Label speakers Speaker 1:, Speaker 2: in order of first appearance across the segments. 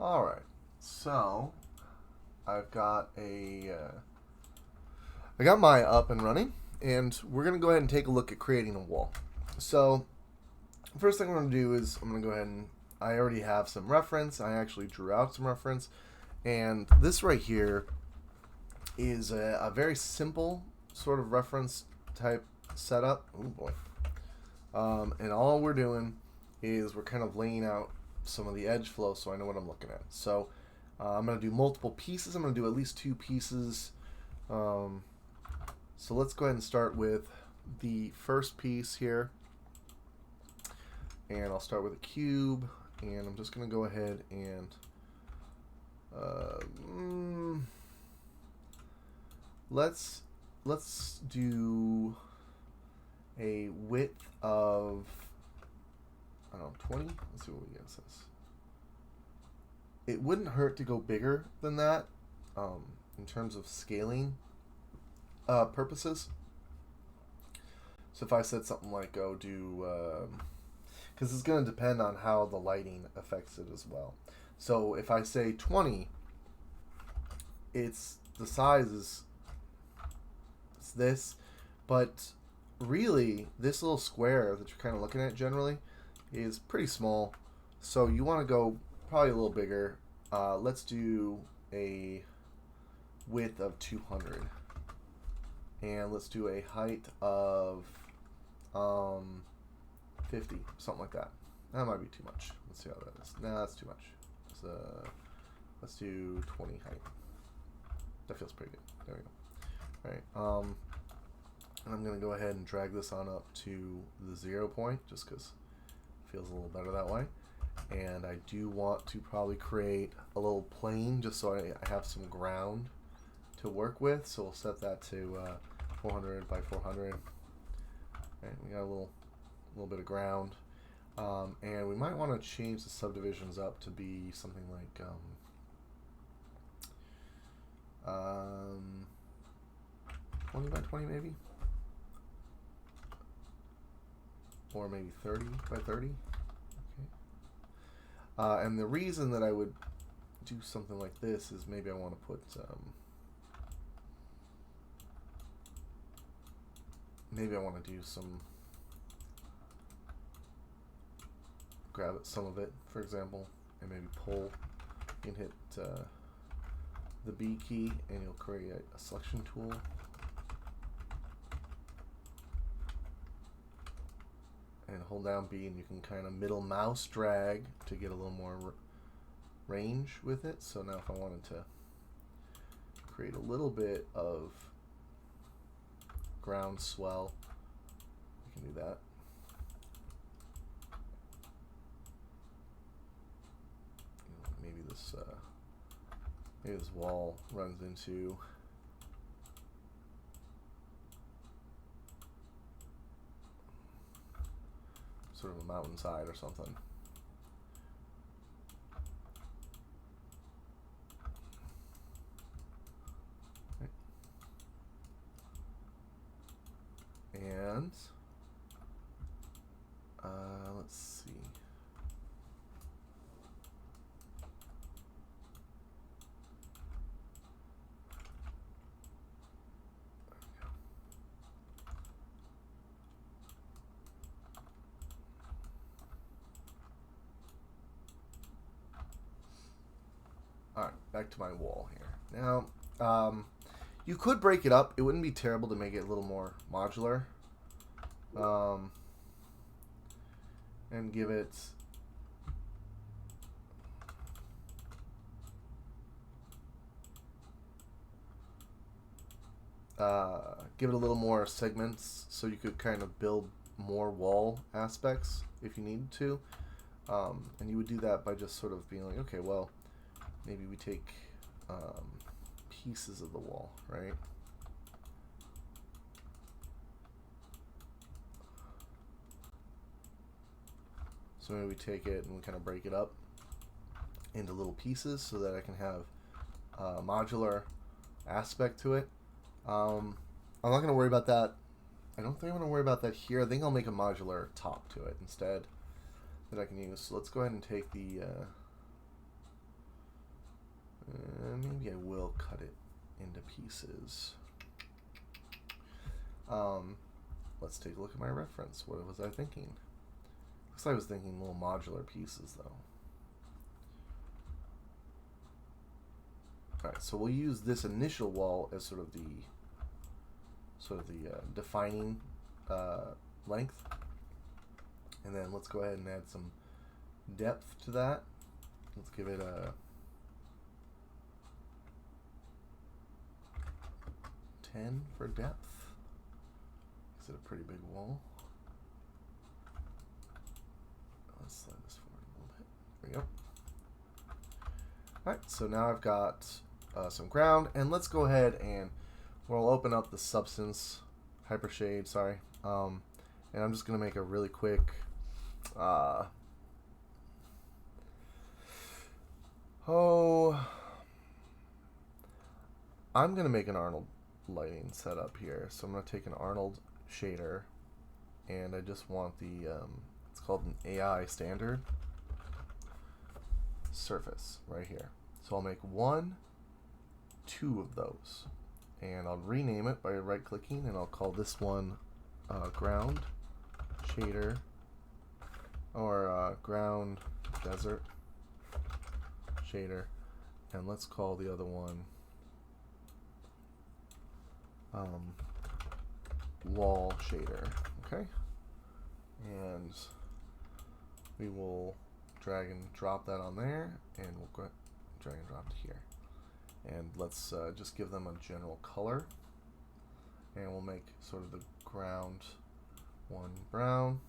Speaker 1: All right, so I've got I got my up and running, and we're gonna go ahead and take a look at creating a wall. So first thing I'm gonna do is I'm gonna go ahead and I already have some reference. I actually drew out some reference, and this right here is a very simple sort of reference type setup. Oh boy. And all we're doing is we're kind of laying out some of the edge flow so I know what I'm looking at. So I'm going to do multiple pieces. I'm going to do at least 2 pieces. So let's go ahead and start with the first piece here. And I'll start with a cube. And I'm just going to go ahead and let's do a width of, I don't know, 20. Let's see what we get. Says it wouldn't hurt to go bigger than that in terms of scaling purposes. So if I said something like, oh, do, because it's going to depend on how the lighting affects it as well. So if I say 20, it's the size is it's this, but really this little square that you're kind of looking at generally is pretty small, so you want to go probably a little bigger. Let's do a width of 200, and let's do a height of 50, something like that. That might be too much. Let's see how that is. Nah, that's too much. Let's do 20 height. That feels pretty good. There we go. All right. And I'm going to go ahead and drag this on up to the 0 point just because it feels a little better that way. And I do want to probably create a little plane just so I have some ground to work with. So we'll set that to 400 by 400. All right, we got a little bit of ground. And we might want to change the subdivisions up to be something like 20 by 20 maybe, or maybe 30 by 30. Okay. And the reason that I would do something like this is maybe I want to put maybe I want to do some, grab some of it, for example, and maybe pull. You can hit the B key and you'll create a selection tool. And hold down B and you can kind of middle mouse drag to get a little more range with it. So now if I wanted to create a little bit of ground swell, you can do that. Maybe this wall runs into sort of a mountainside or something. Okay. And let's see. Alright, back to my wall here. Now, you could break it up. It wouldn't be terrible to make it a little more modular. And give it a little more segments so you could kind of build more wall aspects if you needed to. And you would do that by just sort of being like, okay, well, maybe we take pieces of the wall, right? So maybe we take it and we kind of break it up into little pieces so that I can have a modular aspect to it. I'm not going to worry about that. I don't think I'm going to worry about that here. I think I'll make a modular top to it instead that I can use. So let's go ahead and take the Maybe I will cut it into pieces. Let's take a look at my reference. What was I thinking? Looks like I was thinking little modular pieces, though. All right, so we'll use this initial wall as sort of the defining length, and then let's go ahead and add some depth to that. Let's give it a 10 for depth. Is it a pretty big wall? Let's slide this forward a little bit. There we go. Alright, so now I've got some ground, and let's go ahead and we'll open up the substance hypershade, sorry. And I'm just going to make a really quick I'm going to make an Arnold lighting setup here. So I'm going to take an Arnold shader, and I just want the it's called an AI standard surface right here. So I'll make 1, 2 of those, and I'll rename it by right clicking, and I'll call this one ground shader, or ground desert shader, and let's call the other one wall shader. Okay, and we will drag and drop that on there, and we'll go drag and drop to here, and let's just give them a general color, and we'll make sort of the ground one brown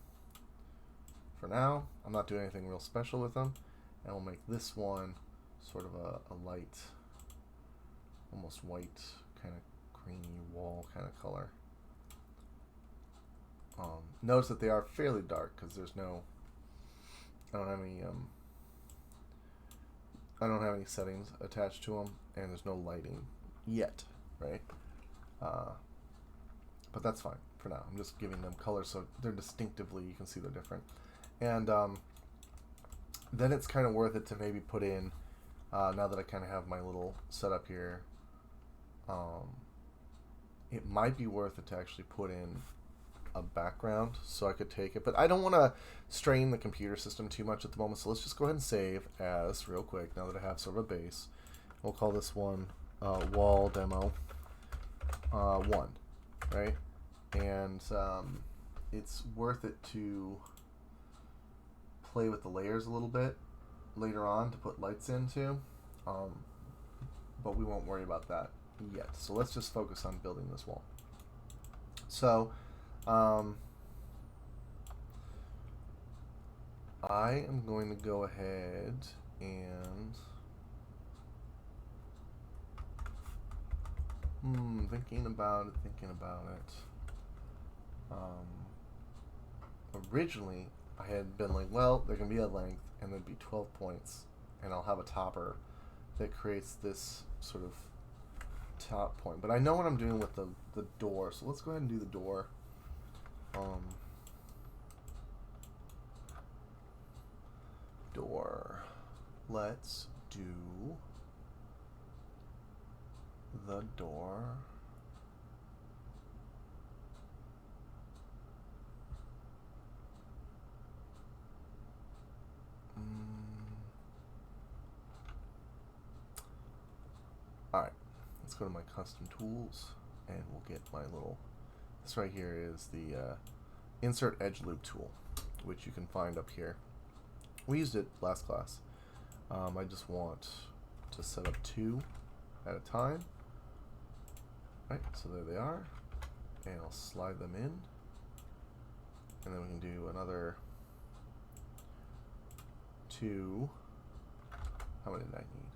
Speaker 1: for now. I'm not doing anything real special with them, and we'll make this one sort of a light, almost white, kind of creamy wall kind of color. Notice that they are fairly dark because there's no, I don't have any settings attached to them, and there's no lighting yet, right? But that's fine for now. I'm just giving them color so they're distinctively, you can see they're different. And then it's kind of worth it to maybe put in, now that I kind of have my little setup here, it might be worth it to actually put in a background so I could take it, but I don't want to strain the computer system too much at the moment, so let's just go ahead and save as real quick now that I have sort of a base. We'll call this one wall demo 1, right? And it's worth it to play with the layers a little bit later on to put lights into, but we won't worry about that yet. So let's just focus on building this wall. So I am going to go ahead and thinking about it. Originally, I had been like, well, there can be a length, and there'd be 12 points, and I'll have a topper that creates this sort of top point. But I know what I'm doing with the door, so let's go ahead and do the door. Door. Let's do the door. Alright, let's go to my custom tools, and we'll get my little, this right here is the insert edge loop tool, which you can find up here. We used it last class. I just want to set up 2 at a time. Right, so there they are, and I'll slide them in, and then we can do another 2. How many did I need?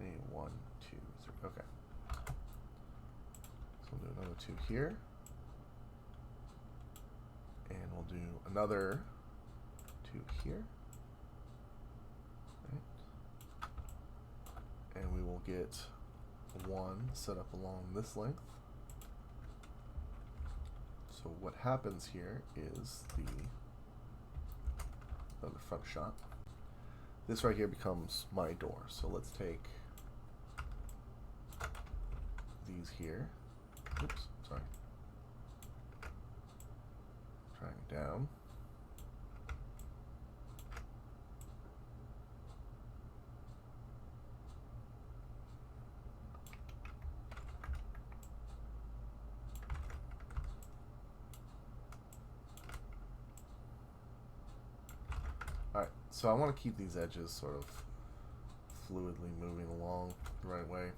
Speaker 1: I need 1, 2, 3. Okay. So we'll do another 2 here, and we'll do another 2 here. Right. And we will get 1 set up along this length. So what happens here is another front shot. This right here becomes my door. So let's take these here. Oops, sorry. Trying down. Alright, so I want to keep these edges sort of fluidly moving along the right way.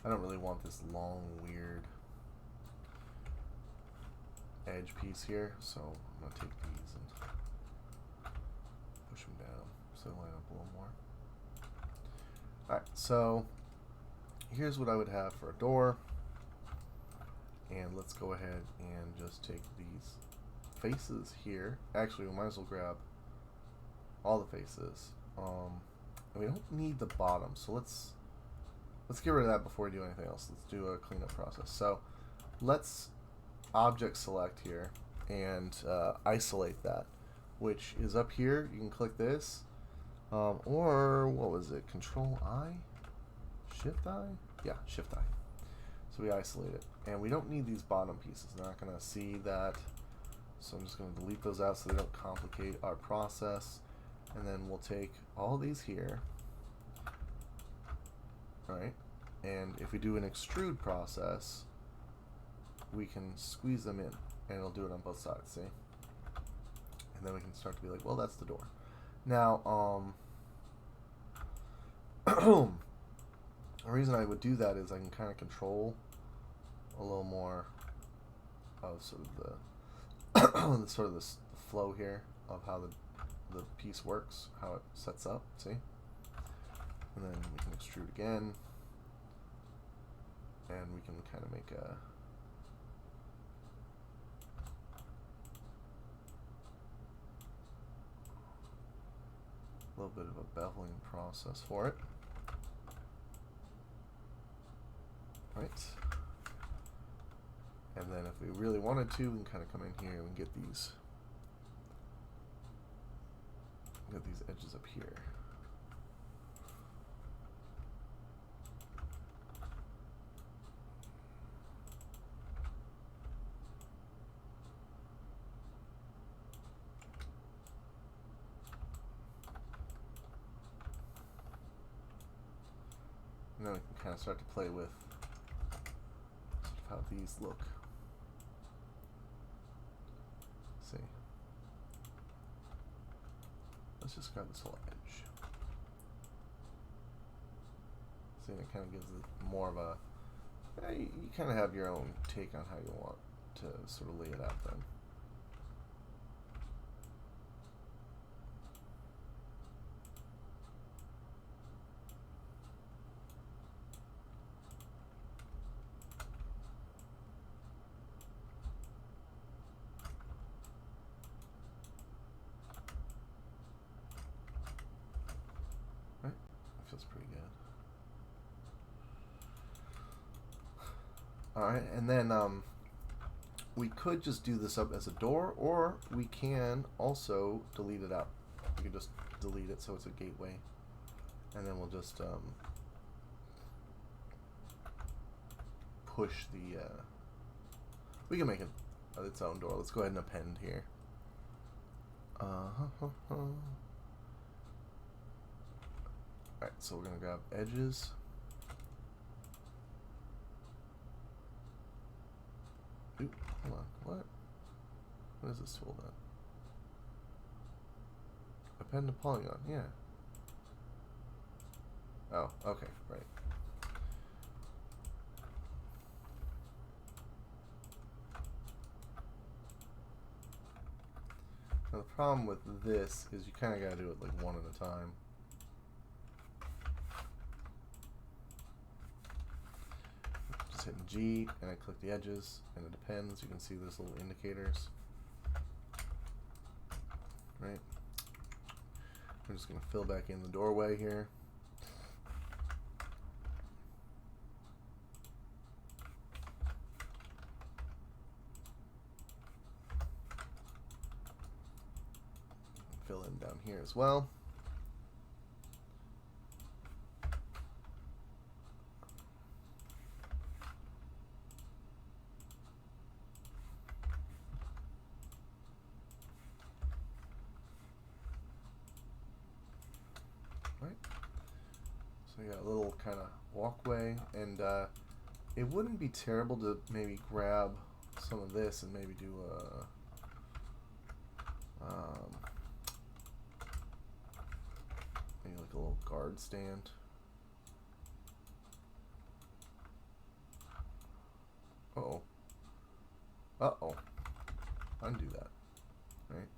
Speaker 1: I don't really want this long, weird edge piece here, so I'm going to take these and push them down so they line up a little more. Alright, so here's what I would have for a door. And let's go ahead and just take these faces here. Actually, we might as well grab all the faces. And we don't need the bottom, so let's get rid of that before we do anything else. Let's do a cleanup process. So let's object select here and isolate that, which is up here. You can click this, or what was it? Control I, Shift I, yeah, Shift I. So we isolate it, and we don't need these bottom pieces. They're not going to see that, so I'm just going to delete those out so they don't complicate our process. And then we'll take all these here, right? And if we do an extrude process, we can squeeze them in, and it'll do it on both sides, see? And then we can start to be like, well, that's the door. Now, the reason I would do that is I can kind of control a little more of sort of the the flow here of how the piece works, how it sets up, see? And then we can extrude again, and we can kind of make a little bit of a beveling process for it. Right? And then if we really wanted to, we can kind of come in here and get these edges up here. And then we can kind of start to play with sort of how these look. See. Let's just grab this whole edge. See, it kind of gives it more of a, you kind of have your own take on how you want to sort of lay it out then. Feels pretty good. Alright, and then we could just do this up as a door, or we can also delete it out. We can just delete it so it's a gateway, and then we'll just push the we can make it its own door. Let's go ahead and append here. Alright, so we're going to grab edges. Ooh, hold on. What? What is this tool then? Append the Polygon, yeah. Oh, okay, right. Now the problem with this is you kind of got to do it like one at a time. Hitting G, and I click the edges, and it depends. You can see there's little indicators. Right? I'm just going to fill back in the doorway here. Fill in down here as well. So we got a little kind of walkway, and it wouldn't be terrible to maybe grab some of this and maybe do a maybe like a little guard stand. Uh-oh. Uh-oh. Undo that. Right?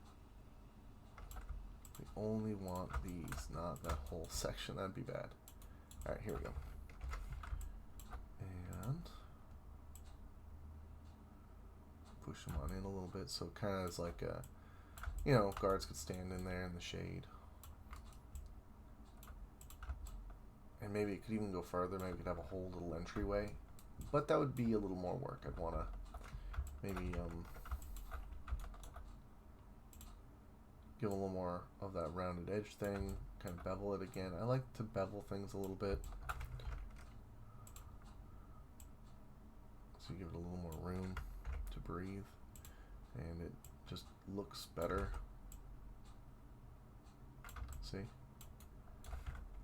Speaker 1: We only want these, not that whole section. That'd be bad. Alright, here we go. And push them on in a little bit so it kind of is like a, you know, guards could stand in there in the shade. And maybe it could even go further. Maybe we could have a whole little entryway. But that would be a little more work. I'd want to maybe give a little more of that rounded edge thing. Kind of bevel it again. I like to bevel things a little bit. So you give it a little more room to breathe. And it just looks better. See?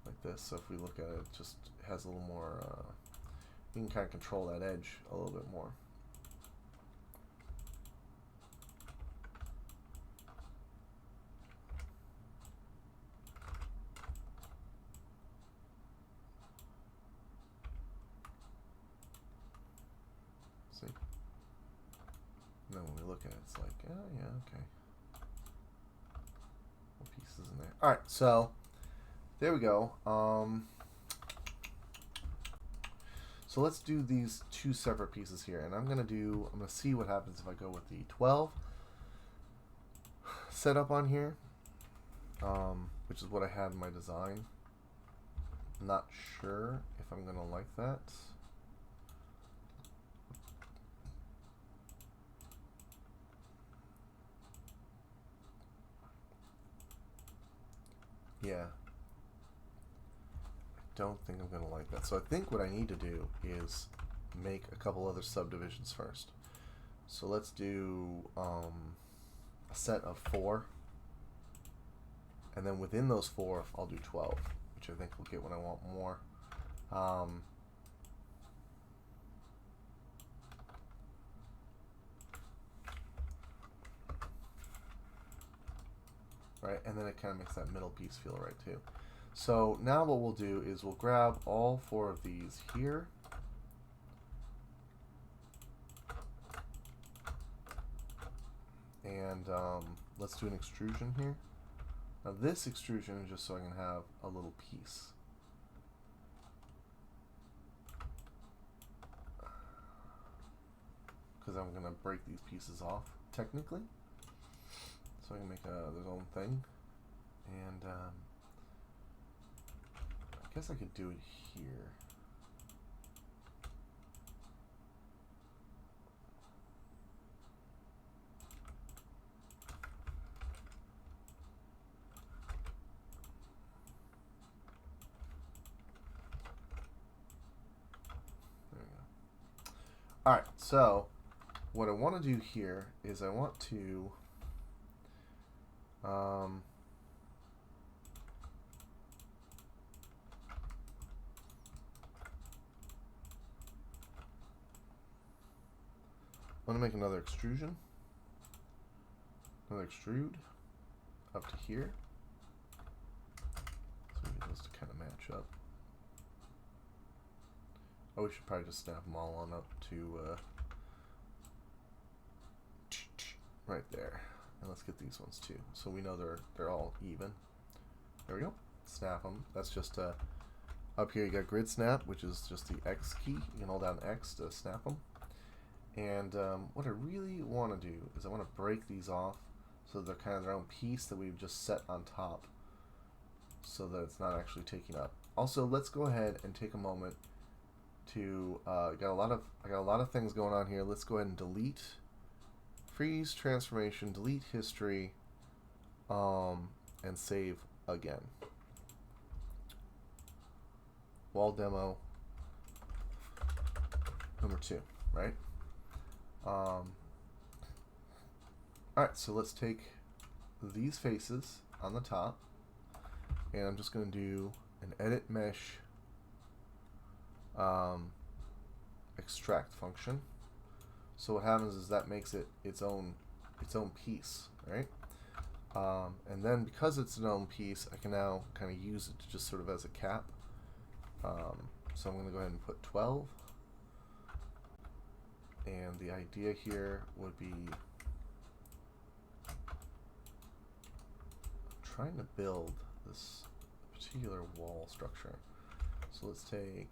Speaker 1: Like this. So if we look at it, it just has a little more, you can kind of control that edge a little bit more. See? And then when we look at it, it's like, oh yeah, okay. Pieces in there. Alright, so there we go. So let's do these two separate pieces here, and I'm gonna see what happens if I go with the 12 setup on here, which is what I had in my design. Not sure if I'm gonna like that. Yeah. Don't think I'm going to like that. So I think what I need to do is make a couple other subdivisions first. So let's do a set of 4. And then within those 4, I'll do 12, which I think will get what I want more. Right, and then it kind of makes that middle piece feel right too. So now what we'll do is we'll grab all 4 of these here. And let's do an extrusion here. Now this extrusion is just so I can have a little piece. Because I'm going to break these pieces off, technically. So I can make their own thing. And I guess I could do it here. There we go. Alright, so what I want to do here is I want to I'm going to make another extrusion, another extrude up to here, so we get those to kind of match up. Oh, we should probably just snap them all on up to right there, and let's get these ones too, so we know they're all even. There we go. Snap them. That's just up here. You got grid snap, which is just the X key. You can hold down X to snap them. And what I really want to do is I want to break these off so they're kind of their own piece that we've just set on top, so that it's not actually taking up. Also, let's go ahead and take a moment to I got a lot of things going on here. Let's go ahead and delete, freeze transformation, delete history, and save again. Wall demo number 2, right? Alright, so let's take these faces on the top, and I'm just going to do an edit mesh extract function. So what happens is that makes it its own piece, right? And then because it's its own piece, I can now kind of use it just sort of as a cap. So I'm going to go ahead and put 12. And the idea here would be trying to build this particular wall structure. So let's take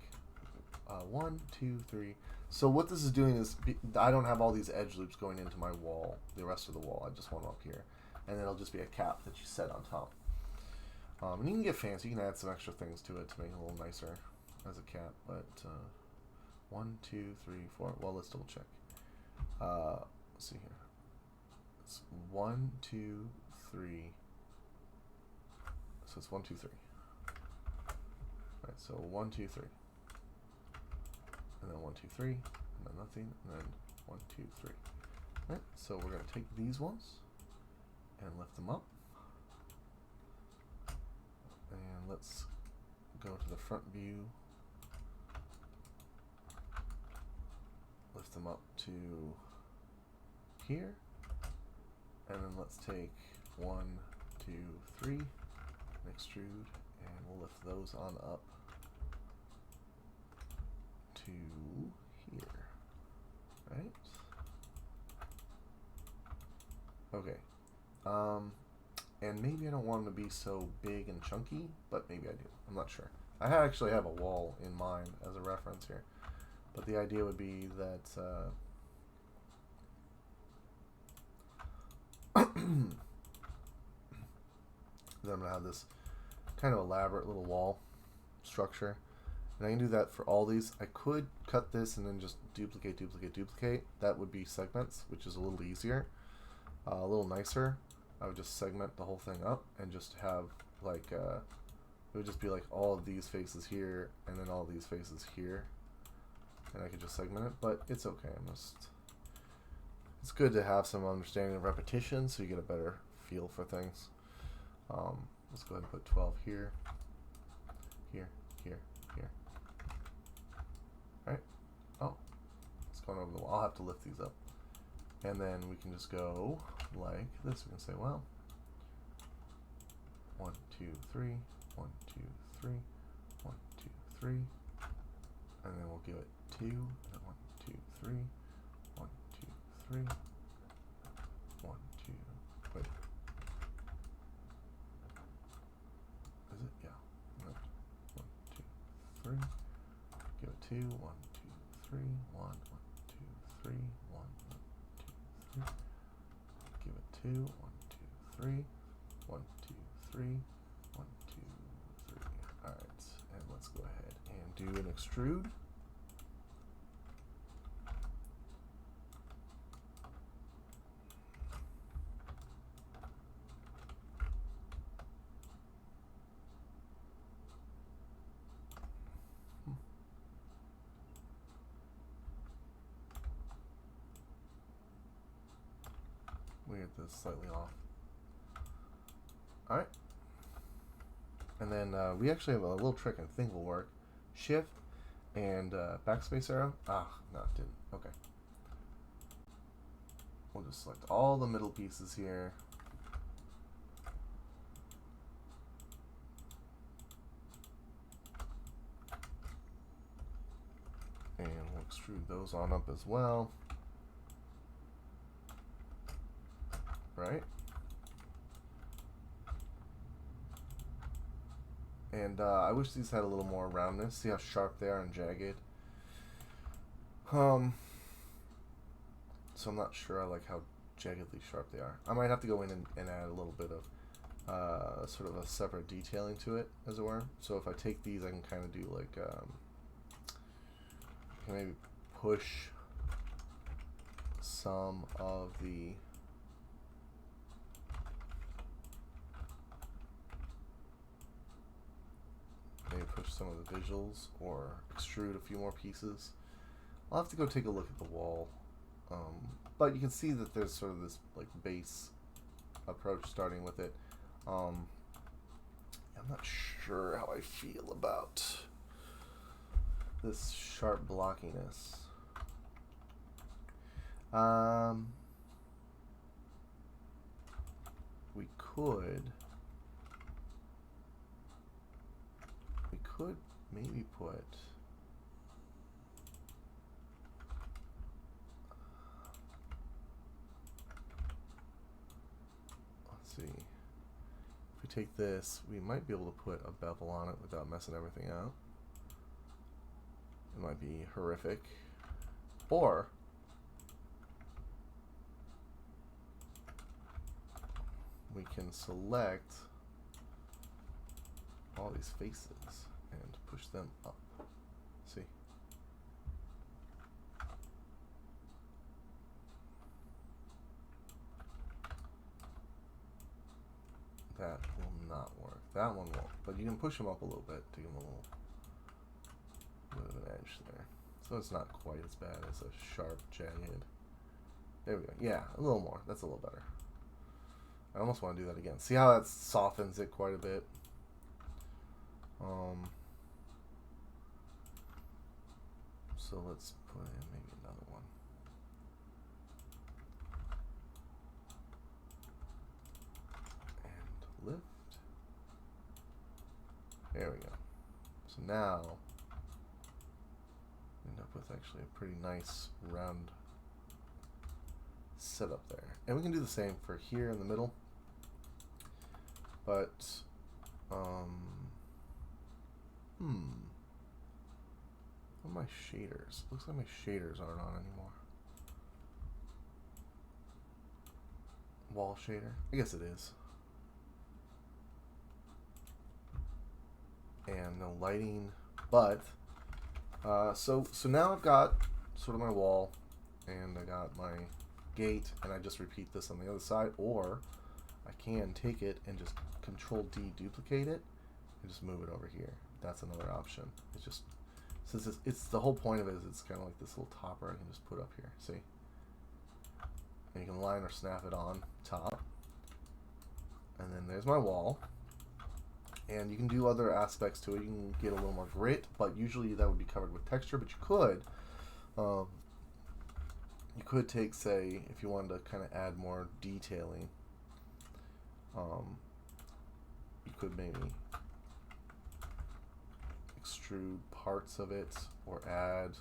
Speaker 1: 1, 2, 3. So what this is doing is I don't have all these edge loops going into my wall, the rest of the wall. I just want them up here. And then it'll just be a cap that you set on top. And you can get fancy. You can add some extra things to it to make it a little nicer as a cap. But 1, 2, 3, 4. Well, let's double check. Let's see here. It's 1, 2, 3. So it's 1, 2, 3. Right. So 1, 2, 3. And then 1, 2, 3. And then nothing. And then 1, 2, 3. Right. So we're going to take these ones and lift them up. And let's go to the front view. Lift them up to here. And then let's take 1, 2, 3, and extrude, and we'll lift those on up to here. Right? Okay. And maybe I don't want them to be so big and chunky, but maybe I do. I'm not sure. I actually have a wall in mind as a reference here. But the idea would be that then I'm going to have this kind of elaborate little wall structure. And I can do that for all these. I could cut this and then just duplicate, duplicate, duplicate. That would be segments, which is a little easier, a little nicer. I would just segment the whole thing up and just have like, it would just be like all of these faces here and then all these faces here. And I could just segment it, but it's okay. It's good to have some understanding of repetition so you get a better feel for things. Let's go ahead and put 12 here, here, here, here. Right? Oh, it's going over the wall. I'll have to lift these up. And then we can just go like this. We can say, well, 1, 2, 3, 1, 2, 3, 1, 2, 3. And then we'll give it 2, and then 1, 2, 3, 1, 2, 3, 1, 2, wait. Is it? Yeah. 1, 2, 3. Give it 2, 1, 2, 3, 1, 1, 2, 3, 1, 1, 2, 3. Give it 2, 1, 2, 3, 1, 2, 3, 1, 2, 3. Alright, and let's go ahead and do an extrude. We get this slightly off. Alright. And then we actually have a little trick I think will work. Shift and backspace arrow. Ah, no, it didn't. Okay. We'll just select all the middle pieces here. And we'll extrude those on up as well. Right? And I wish these had a little more roundness. See how sharp they are and jagged? So I'm not sure I like how jaggedly sharp they are. I might have to go in and add a little bit of sort of a separate detailing to it, as it were. So if I take these, I can kind of do like, I can maybe push some of the visuals or extrude a few more pieces. I'll have to go take a look at the wall, but you can see that there's sort of this like base approach starting with it. I'm not sure how I feel about this sharp blockiness. We could maybe put, let's see, if we take this, we might be able to put a bevel on it without messing everything out. It might be horrific. Or we can select all these faces and push them up. See? That will not work. That one won't. But you can push them up a little bit to give them a little bit of an edge there. So it's not quite as bad as a sharp, jagged. There we go. Yeah, a little more. That's a little better. I almost want to do that again. See how that softens it quite a bit? So let's put in maybe another one. And lift. There we go. So now we end up with actually a pretty nice round setup there. And we can do the same for here in the middle. But what are my shaders? Looks like my shaders aren't on anymore. Wall shader? I guess it is. And no lighting, but so now I've got sort of my wall, and I got my gate, and I just repeat this on the other side, or I can take it and just Control D duplicate it and just move it over here. That's another option. It's just, since it's the whole point of it is it's kind of like this little topper I can just put up here. See? And you can line or snap it on top. And then there's my wall. And you can do other aspects to it. You can get a little more grit, but usually that would be covered with texture. But you could take, say, if you wanted to kind of add more detailing, you could maybe extrude parts of it or add.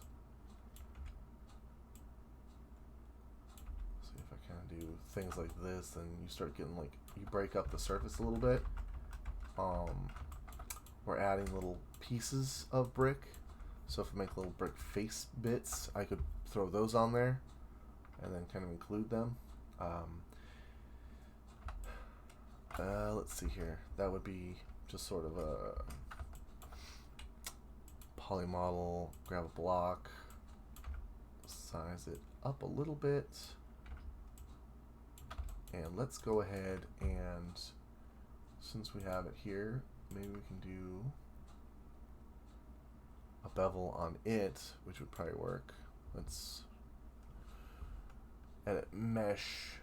Speaker 1: See if I kind of do things like this, and you start getting like, you break up the surface a little bit. We're adding little pieces of brick. So if I make little brick face bits, I could throw those on there and then kind of include them. Let's see here. That would be just sort of a poly model, grab a block, size it up a little bit, and let's go ahead and, since we have it here, maybe we can do a bevel on it, which would probably work. Let's edit mesh,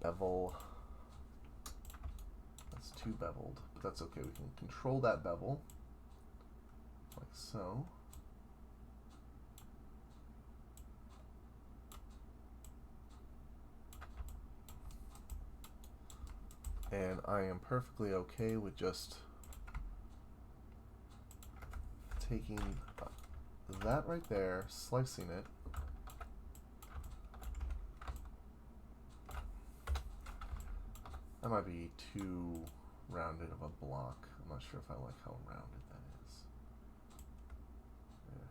Speaker 1: bevel. That's too beveled, but that's okay. We can control that bevel like so. And I am perfectly okay with just taking that right there, slicing it, that might be too rounded of a block. I'm not sure if I like how rounded that is. Yeah.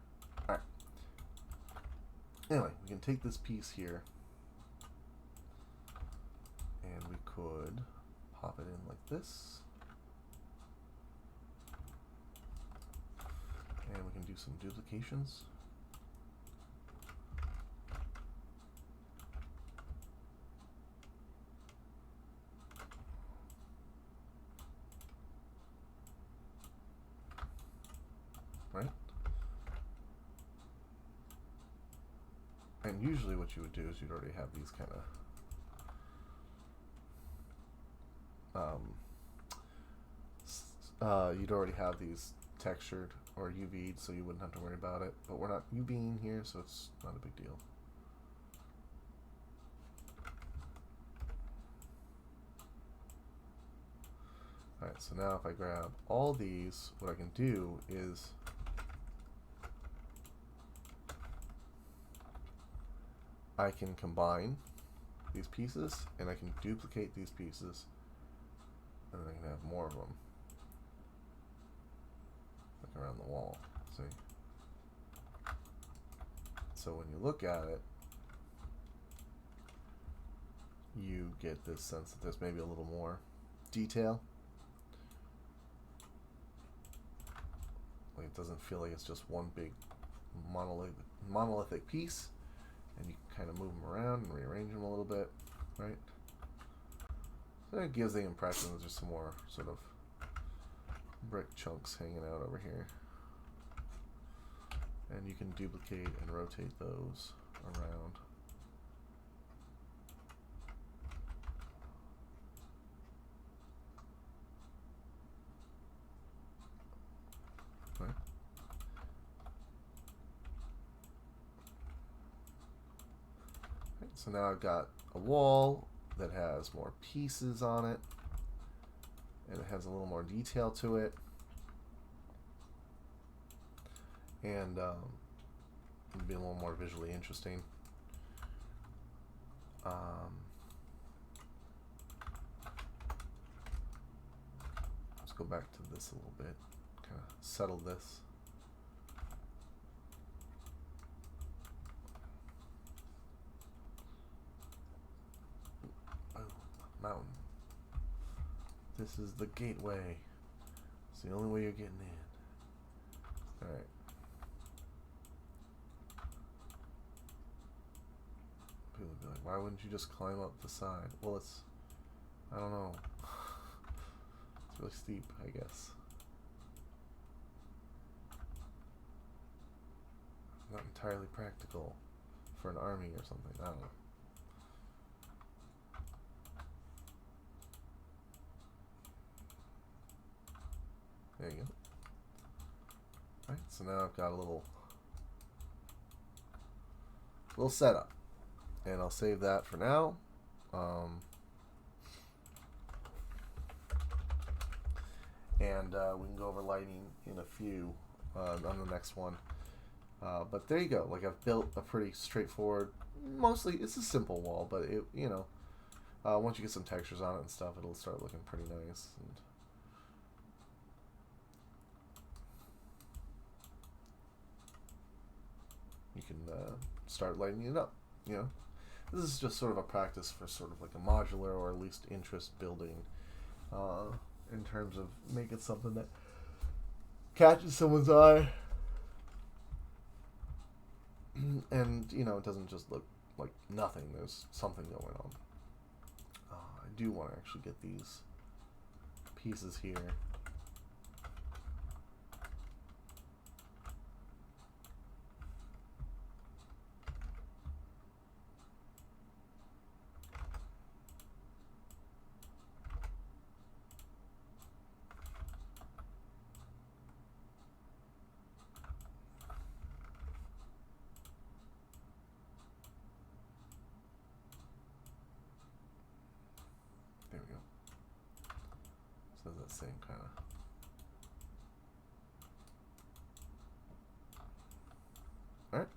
Speaker 1: Alright. Anyway, we can take this piece here and we could pop it in like this. And we can do some duplications. Right? And usually what you would do is you'd already have these kind of you'd already have these textured or UV'd, so you wouldn't have to worry about it. But we're not UVing here, so it's not a big deal. Alright, so now if I grab all these, what I can do is I can combine these pieces, and I can duplicate these pieces, and then I can have more of them, like around the wall. See? So when you look at it, you get this sense that there's maybe a little more detail. Like it doesn't feel like it's just one big monolithic piece, and you can kind of move them around and rearrange them a little bit, right? So it gives the impression that there's some more sort of brick chunks hanging out over here. And you can duplicate and rotate those around. Right. So now I've got a wall that has more pieces on it, and it has a little more detail to it, and it'll be a little more visually interesting. Let's go back to this a little bit, kind of settle this. Mountain. This is the gateway. It's the only way you're getting in. Alright. People would be like, why wouldn't you just climb up the side? Well, it's, I don't know. It's really steep, I guess. Not entirely practical for an army or something. I don't know. There you go. Alright, so now I've got a little setup, and I'll save that for now. And we can go over lighting in a few on the next one. But there you go. Like I've built a pretty straightforward, mostly it's a simple wall, but it, you know, once you get some textures on it and stuff, it'll start looking pretty nice. And you can start lighting it up, you know. This is just sort of a practice for sort of like a modular or at least interest building in terms of making something that catches someone's eye. And, you know, it doesn't just look like nothing. There's something going on. I do want to actually get these pieces here. There we go. So that same kind of. All right.